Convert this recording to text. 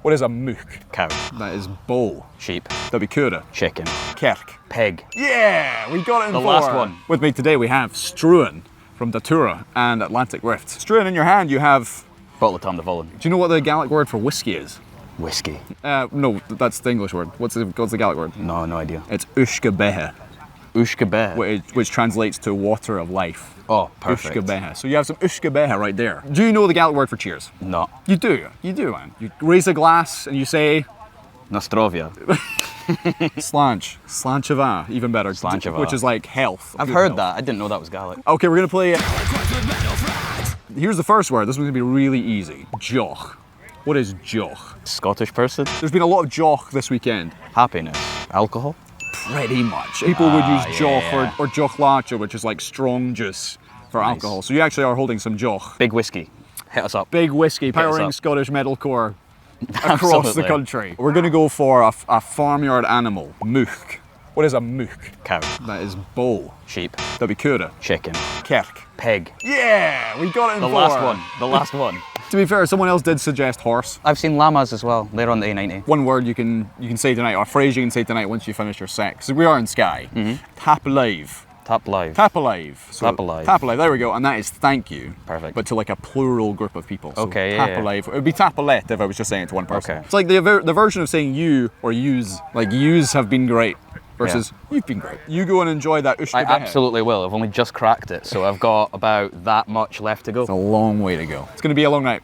What is a mook? Cow. That is bull. Sheep. Datura. Chicken. Kerk. Pig. Yeah, we got it in The four. last one. With me today we have Struan from Datura and Atlantic Rift. Struan, in your hand you have... Bottle of Tom the Volin. Do you know what the Gaelic word for whiskey is? Whiskey. No, that's the English word. What's the Gaelic word? No idea. It's ushka behe, Ushka bear. which translates to water of life. Oh, perfect. Ushka behe. So you have some ushka behe right there. Do you know the Gaelic word for cheers? No. You do, man. You raise a glass and you say... Nostrovia. Slanch. Slanchava, even better. Slanchava. Which is like health. I've good heard health. that. I didn't know that was Gaelic. Okay, we're gonna play... Here's the first word. This one's gonna be really easy. Joch. What is joch? Scottish person. There's been a lot of joch this weekend. Happiness. Alcohol. Pretty much. People would use joch yeah. or joch lacha, which is like strong juice for Nice. alcohol. So you actually are holding some joch. Big whiskey. Hit us up. Big whiskey, us powering up. Scottish metalcore across the Absolutely. country. We're gonna go for a farmyard animal. Mook. What is a mook? Cow. That is bull. Sheep. Datura. Chicken. Kerk. Pig. Yeah, we got it in The four. last one. The last one. To be fair, someone else did suggest horse. I've seen llamas as well. They're on the A90. One word you can say tonight, or a phrase you can say tonight once you finish your set. Because we are in Skye. Tap alive. Tap live. Tap alive. So, Tap alive. Tap alive. There we go. And that is thank you. Perfect. But to like a plural group of people. So Okay, Tap yeah. alive. It would be tapalette if I was just saying it to one person. Okay. It's like the version of saying you or use. Like yous have been great versus you've been great. You go and enjoy that ushka I behe. absolutely will. I've only just cracked it, so I've got about that much left to go. It's a long way to go. It's going to be a long night.